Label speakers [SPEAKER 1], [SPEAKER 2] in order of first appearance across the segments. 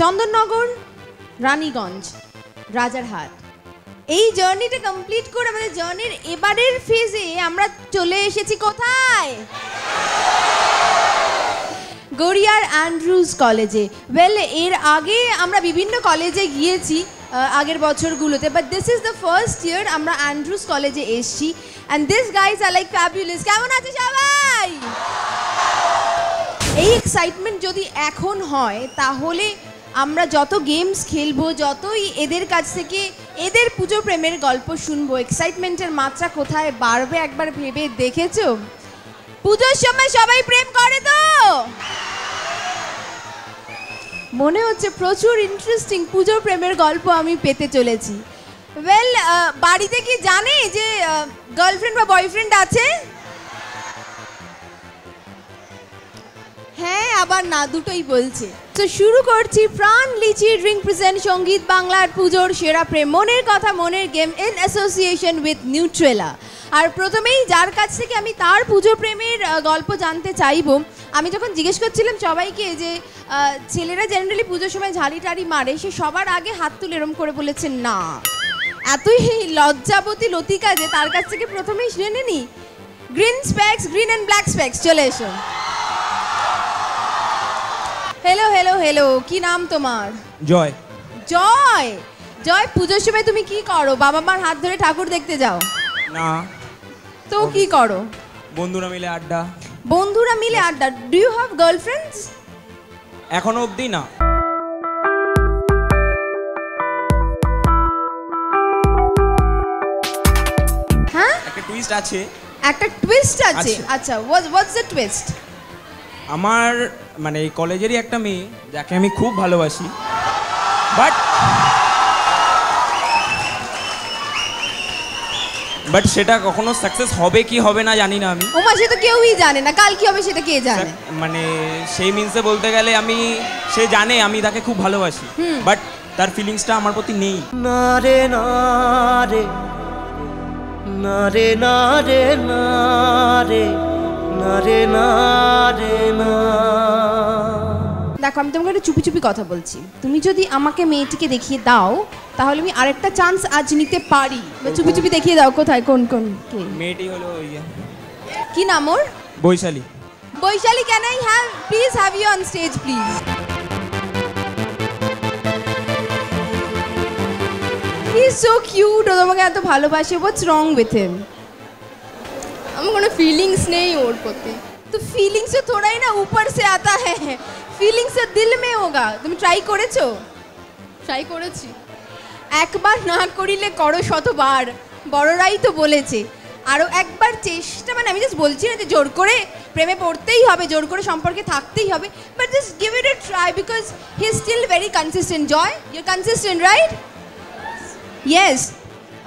[SPEAKER 1] চন্দননগর, রানীগঞ্জ, রাজারহাট। এই জার্নিটা কমপ্লিট করে আমাদের জার্নির এবারের ফেজে আমরা চলে এসেছি কোথায়? গড়িয়ার অ্যান্ড্রুজ কলেজে। ওয়েল, এর আগে আমরা বিভিন্ন কলেজে গিয়েছি আগের বছরগুলোতে, but this is the first year আমরা অ্যান্ড্রুজ কলেজে এসেছি। And this guys are like fabulous. কেমন আছে সবাই? এই এক্সাইটমেন্ট যদি এখন হয় তাহলে আমরা যত গেমস খেলবো, যতই এদের কাছ থেকে এদের পুজো প্রেমের গল্প শুনবো, এক্সাইটমেন্টের মাত্রা কোথায় বাড়বে একবার ভেবে দেখেছো? পুজোর সময় সবাই প্রেম করে তো? মনে হচ্ছে প্রচুর ইন্টারেস্টিং পুজো প্রেমের গল্প আমি পেতে চলেছি। ওয়েল, বাড়িতে কি জানে যে গার্লফ্রেন্ড বা বয়ফ্রেন্ড আছে? হ্যাঁ আবার না, দুটোই বলছে। তো শুরু করছি প্রাণ লিচি ড্রিঙ্ক প্রেজেন্ট সঙ্গীত বাংলার পুজোর সেরা প্রেম মনের কথা মনের game in association with Nutrela. আর প্রথমেই যার কাছ থেকে আমি তার পুজো প্রেমের গল্প জানতে চাইবো, আমি যখন জিজ্ঞেস করছিলাম সবাইকে যে ছেলেরা জেনারেলি পুজোর সময় ঝাড়ি টাড়ি মারে, সে সবার আগে হাত তুলে এরম করে বলেছেন না। এতই লজ্জাবতী লতিকা যে তার কাছ থেকে প্রথমেই শুনে নি। Green specs, green and black specs, চলে এসো। হ্যালো হ্যালো হ্যালো, কি নাম তোমার?
[SPEAKER 2] জয়।
[SPEAKER 1] জয়, জয় পুজোর সময় তুমি কি করো? বাবা মার হাত ধরে ঠাকুর দেখতে যাও?
[SPEAKER 2] না।
[SPEAKER 1] তো কি করো?
[SPEAKER 2] বন্ধুরা মিলে আড্ডা।
[SPEAKER 1] বন্ধুরা মিলে আড্ডা। Do you have girlfriends?
[SPEAKER 2] এখনো অবধি না।
[SPEAKER 1] হ্যাঁ,
[SPEAKER 2] একটা টুইস্ট আছে।
[SPEAKER 1] একটা টুইস্ট আছে? আচ্ছা, হোয়াটস দ্য টুইস্ট?
[SPEAKER 2] আমার মানে এই কলেজেরই একটা মেয়ে যাকে আমি খুব ভালোবাসি, বাট সেটা কখনো সাকসেস হবে কি হবে না জানি না আমি।
[SPEAKER 1] ওমা, সে তো কেউই জানে না, কাল কি হবে সেটা কে জানে?
[SPEAKER 2] মানে সেই মিন্সে বলতে গেলে সে জানে আমি তাকে খুব ভালোবাসি, বাট তার ফিলিংসটা আমার প্রতি নেই।
[SPEAKER 3] না রে না রে না রে না রে না রে না রে না রে না।
[SPEAKER 1] দেখো, আমি তোমাকে একটা চুপি চুপি কথা বলছি। তুমি যদি আমাকে মেয়েটিকে দেখিয়ে দাও তাহলে আমি আরেকটা চান্স আজ নিতে পারি। চুপি চুপি দেখিয়ে দাও কোথায়, কোন কোন কে?
[SPEAKER 2] মেয়েটি হলো ওই
[SPEAKER 1] কি নাম ওর?
[SPEAKER 2] Baishali.
[SPEAKER 1] Baishali, can I have please have you on stage please? He is so cute, ও তোমাকে এত ভালোবাসে। What's wrong with him?
[SPEAKER 4] আমার কোনো ফিলিংস নেই ওর প্রতি।
[SPEAKER 1] তো ফিলিংস তো থোড়াই না ऊपर से आता है, ফিলিংস তো দিল মে হোগা। তুমি ট্রাই করেছো?
[SPEAKER 4] ট্রাই করেছি।
[SPEAKER 1] একবার না করিলে করো শতবার, বড়রাই তো বলেছে। আরও একবার চেষ্টা, মানে আমি জাস্ট বলছি না যে জোর করে প্রেমে পড়তেই হবে, জোর করে সম্পর্কে থাকতেই হবে, but just give it a try because he is still very consistent. Joy, you are consistent right? Yes.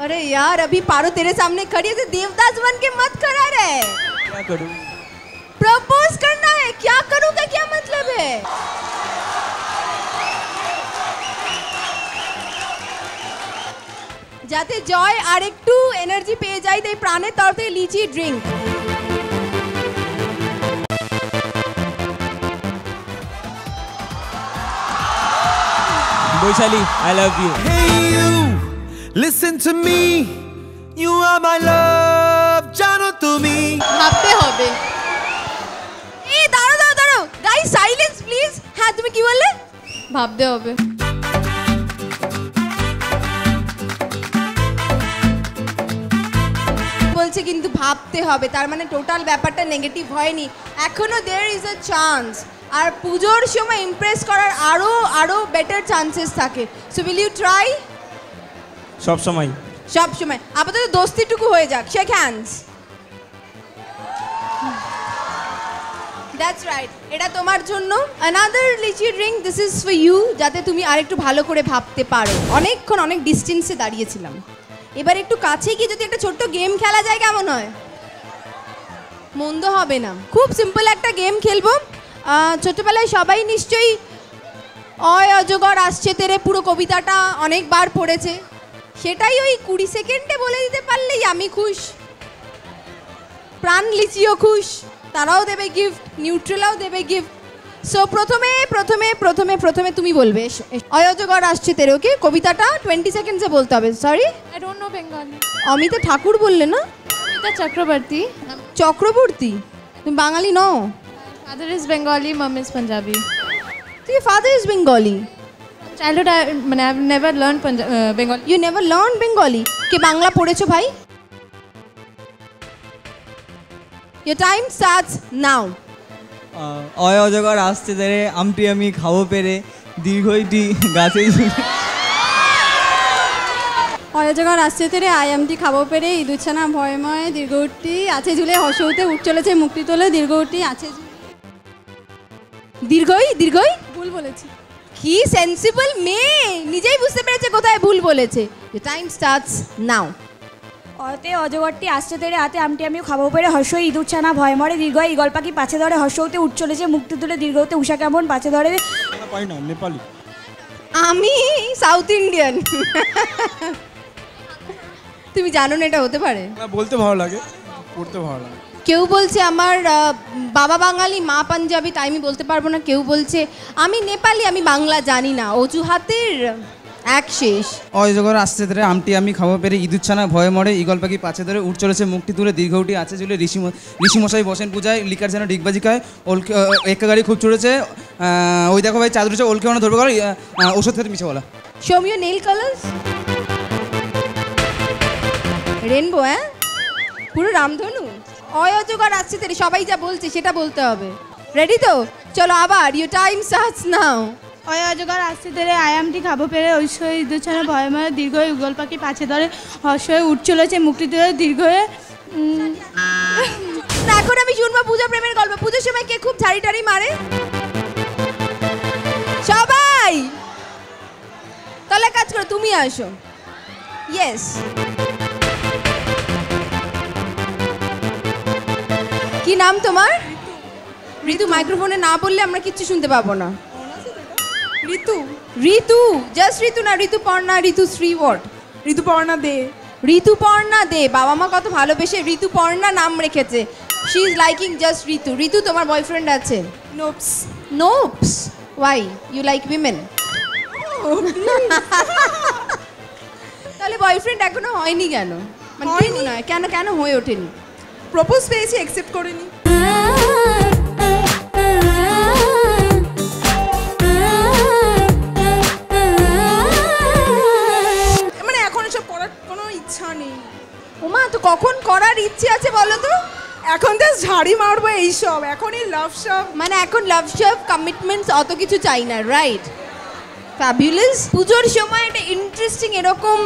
[SPEAKER 1] अरे यार, अभी पारो तेरे सामने खड़ी है तो देवदास बन के मत खड़ा रहे।
[SPEAKER 2] क्या करूं?
[SPEAKER 1] प्रपोज करना है। क्या करूंगा क्या मतलब है? যাতে জয় আর একটু এনার্জি পেয়ে যায়, তাই প্রাণের তরফ থেকে lychee drink.
[SPEAKER 2] Baishali, I love you.
[SPEAKER 3] Hey you, listen to me, you are my love, জানো তুমি।
[SPEAKER 4] ভাবতে হবে।
[SPEAKER 1] এই দাঁড়াও দাঁড়াও দাঁড়াও, গাইস সাইলেন্স প্লিজ। হ্যাঁ, তুমি কি বললে?
[SPEAKER 4] ভাবতে হবে।
[SPEAKER 1] বলছে কিন্তু ভাবতে হবে, তার মানে টোটাল ব্যাপারটা নেগেটিভ হয়নি, এখনো देयर इज আ চান্স। আর পুজোর সময় ইমপ্রেস করার আরো বেটার চান্সেস থাকে। So will you try?
[SPEAKER 2] সব সময়।
[SPEAKER 1] সব সময়। আপাতত দোস্তিটুকু হয়ে যাক। Shake hands. দ্যাটস রাইট, এটা তোমার জন্য। Another lychee drink, this is for you, যাতে তুমি আরেকটু ভালো করে ভাবতে পারো। অনেকক্ষণ অনেক ডিস্টেন্সে দাঁড়িয়েছিলাম, এবার একটু কাছে গিয়ে যদি একটা ছোট্ট গেম খেলা যায় কেমন হয়? মন্দ হবে না। খুব সিম্পল একটা গেম খেলবো। ছোটবেলায় সবাই নিশ্চয়ই অয় অজগর আসছে তেরে পুরো কবিতাটা অনেকবার পড়েছে। সেটাই ওই 20 সেকেন্ডে বলে দিতে পারলেই আমি খুশ। প্রাণ লিচিও খুশ, তারাও দেবে গিফট, নিউট্রেলাও দেবে গিফট। সো প্রথমে তুমি বলবে এসো, এসো। অয়জগর আসছে তেরে, ওকে? কবিতাটা 20 সেকেন্ডসে বলতে হবে। Sorry,
[SPEAKER 4] I don't know Bengali.
[SPEAKER 1] Amita Thakur বললে না?
[SPEAKER 4] Amita Chakrabarti.
[SPEAKER 1] চক্রবর্তী? তুমি বাঙালি নও?
[SPEAKER 4] Father is Bengali, mom is Punjabi.
[SPEAKER 1] তুই father is Bengali?
[SPEAKER 4] Childhood, I've never learned Bengali.
[SPEAKER 1] You never learn Bengali? কে বাংলা পড়েছো ভাই? Your time starts now.
[SPEAKER 5] অজগর আসতে ধরে আমটি আমি খাবো পেরে দীর্ঘইটি গাছে
[SPEAKER 6] অজগর আসছে তেরে আয়ামটি খাবো পেরে ইঁদুরছানা ভয়ময় দীর্ঘটি আছে ঝুলে হসৌতে উঠ চলেছে মুক্তি তোলে দীর্ঘটি আছে
[SPEAKER 1] দীর্ঘই
[SPEAKER 6] ভুল বলেছি।
[SPEAKER 1] কি সেন্সিবল মেয়ে, নিজেই বুঝতে পেরেছে কোথায় ভুল বলেছে। Your time starts now.
[SPEAKER 7] অতে অজগরটি আসছে তেরে হাতে আমটি আমি খাবো পেরে হর্ষই ইঁদুরছানা ভয় মরে দীর্ঘ ইগল পাখি পাছে ধরে হর্ষতে উঠ চলেছে মুক্তি তুলে দীর্ঘতে উষা কেমন পাছে ধরে।
[SPEAKER 5] পাই না, নেপালি।
[SPEAKER 1] আমি সাউথ ইন্ডিয়ান। তুমি জানো না এটা হতে পারে?
[SPEAKER 8] বলতে ভালো লাগে, পড়তে ভালো লাগে।
[SPEAKER 1] কেউ বলছে আমার বাবা বাঙালি মা পাঞ্জাবি, তাই আমি বলতে পারবো না। কেউ বলছে আমি নেপালি, আমি বাংলা জানি না। অজুহাতের এক শেষ।
[SPEAKER 9] অজগর আসছে ধরে আমটি আমি খাবো পেরে ইঁদুরছানা ভয়ে মরে ইগল পাখি পাছে ধরে উঠ চলেছে মুক্তি তুলে দীর্ঘটি আছে ঝুলে ঋষিমশাই বসেন পূজায় লিকার যেন ডিগবাজি খায় ওলকে একা গাড়ি খুব চড়েছে ওই দেখো ভাই চাঁদ উঠেছে ওলকে ধরবে গেল ওষুধ খেতে মিছে বলা।
[SPEAKER 1] Show me your nail colours. Rainbow, হ্যাঁ পুরো রামধনু। অজগর আসছে তেরে সবাই যা বলছে সেটা বলতে হবে। রেডি তো? চলো আবার। Your time starts now.
[SPEAKER 6] অজগর আসছে তেরে আয়ামটি খাবো পেরে ঐশ্বর ইঁদুরছানা ভয়ময় দীর্ঘ ইগল পাখি পাছে ধরে হর্ষ হয়ে উঠ চলেছে মুক্তি তুলে দীর্ঘ হয়ে।
[SPEAKER 1] না, এখন আমি শুনবো পূজা প্রেমের গল্প। পুজোর সময় কে খুব ঝাড়ি টাড়ি মারে? সবাই তাহলে কাজ করো, তুমি আসো। ইয়েস। কি নাম তোমার? ঋতু। মাইক্রোফোনে না বললে আমরা কিচ্ছু শুনতে পাবো না। ঋতু, জাস্ট ঋতু না, ঋতুপর্ণা, ঋতুশ্রী, হোয়াট? ঋতুপর্ণা দে। বাবা মা কত ভালোবেসে ঋতুপর্ণা নাম রেখেছে। She is liking just Ritu. Ritu, তোমার বয়ফ্রেন্ড আছে? Nopes. Why you like women? তাহলে বয়ফ্রেন্ড এখনো হয়নি কেন? মানে কেন নয়, কেন কেন হয়ে ওঠেনি?
[SPEAKER 6] প্রপোজ পেয়েছি, অ্যাকসেপ্ট করেনি। মানে এখন এসব করার কোনো ইচ্ছা নেই।
[SPEAKER 1] ওমা, তো কখন করার ইচ্ছে আছে বলো তো?
[SPEAKER 6] এখন জাস্ট ঝাড়ি মারবো এইসব, এখনই লাভ সব।
[SPEAKER 1] মানে এখন লাভ সব কমিটমেন্টস অত কিছু চাই না, রাইট? ফ্যাবুলাস। পুজোর সময় একটা ইন্টারেস্টিং এরকম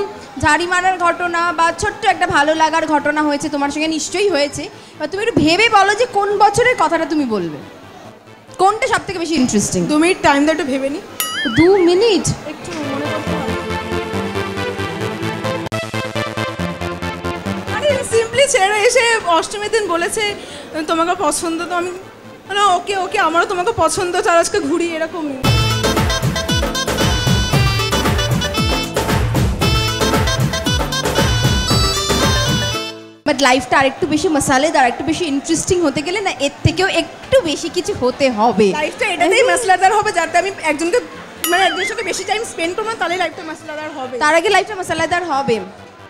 [SPEAKER 1] ঝাড়ি মারার ঘটনা বা ছোট্ট একটা ভালো লাগার ঘটনা হয়েছে তোমার সঙ্গে, নিশ্চয়ই হয়েছে। বা তুমি একটু ভেবে বলো যে কোন বছরের কথাটা তুমি বলবে, কোনটা সব থেকে বেশি ইন্টারেস্টিং।
[SPEAKER 6] 2 মিনিট টাইম দাও, একটু ভেবে নি।
[SPEAKER 1] 2 মিনিট?
[SPEAKER 6] একটু মনে করতে হবে। আরে সিম্পলি ছেড়ে এসে অষ্টমীর দিন বলেছে তোমাকে পছন্দ, তো আমি মানে ওকে ওকে আমারও তোমাকে পছন্দ, তার আজকে ঘুরি এরকমই।
[SPEAKER 1] বাট লাইফটা আরেকটু বেশি মশালেদার, আরেকটু বেশি ইন্টারেস্টিং হতে গেলে না এর থেকেও একটু বেশি কিছু হতে হবে।
[SPEAKER 6] লাইফটা এটাতেই মশলাদার হবে যাতে আমি একজনকে মানে একজনের সাথে বেশি টাইম স্পেন্ড করবো, তাহলে লাইফটা মশলাদার হবে।
[SPEAKER 1] তার আগে লাইফটা মশলাদার হবে।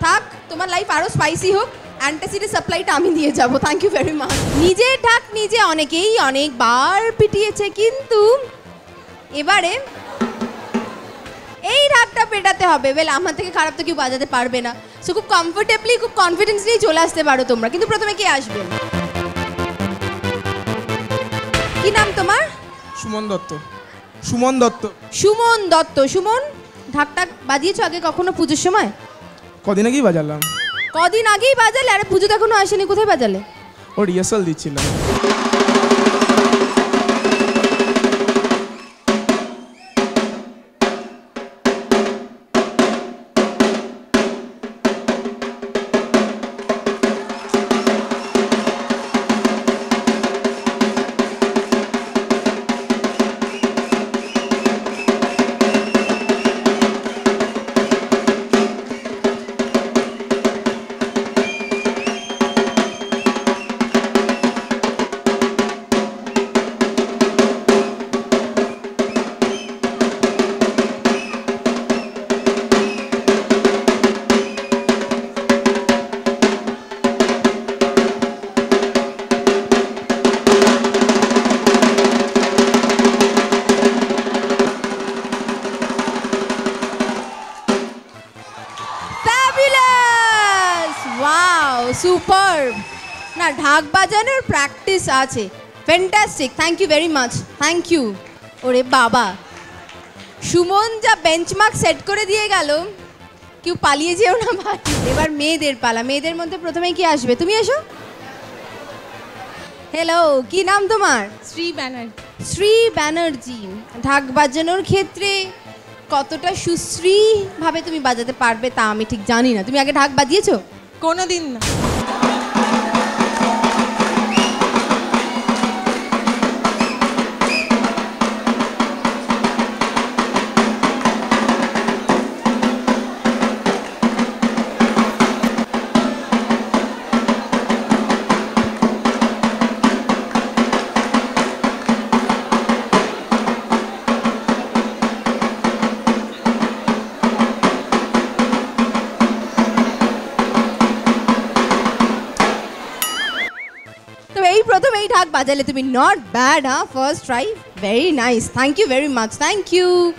[SPEAKER 1] থাক, তোমার লাইফ আরো স্পাইসি হোক, অ্যান্টাসিডের সাপ্লাইটা আমি দিয়ে যাব। Thank you very much. নিজে ঢাক নিজে অনেকেই অনেকবার পিটিয়েছে, কিন্তু এবারে এই ঢাকটা পেটাতে হবে। বেল, আমার থেকে খারাপ তো কেউ বাজাতে পারবে না। সো খুব কমফোর্টেবলি, খুব কনফিডেন্স নিয়ে চলে আসতে পারো তোমরা। কিন্তু প্রথমে কে আসবে? কি নাম তোমার?
[SPEAKER 8] সুমন দত্ত। সুমন দত্ত।
[SPEAKER 1] সুমন দত্ত। সুমন, ঢাকটা বাজিয়েছো আগে কখনো পুজোর সময়?
[SPEAKER 8] কদিন আগেই বাজালাম।
[SPEAKER 1] কদিন আগেই বাজালে? আরে পুজো তো এখনো আসেনি, কোথায় বাজালে?
[SPEAKER 8] ও রিহার্সাল দিচ্ছিলাম।
[SPEAKER 1] সুপার। না, ঢাক বাজানোর প্র্যাকটিস আছে। Fantastic, thank you very much, thank you. ওরে বাবা, সুমন যা বেঞ্চমার্ক সেট করে দিয়ে গেল, কেউ পালিয়ে যেও না ভাই। এবার মেয়েদের পালা। মেয়েদের মধ্যে প্রথমেই কি আসবে? তুমি এসো। হ্যালো, কি নাম তোমার?
[SPEAKER 4] শ্রী ব্যানার্জি।
[SPEAKER 1] শ্রী ব্যানার্জি। ঢাক বাজানোর ক্ষেত্রে কতটা সুশ্রী ভাবে তুমি বাজাতে পারবে তা আমি ঠিক জানি না। তুমি আগে ঢাক বাজিয়েছো?
[SPEAKER 4] কোনোদিন না।
[SPEAKER 1] এই প্রথম এই ঢাক বাজালে তুমি, not bad. First try, very nice, thank you very much, thank you.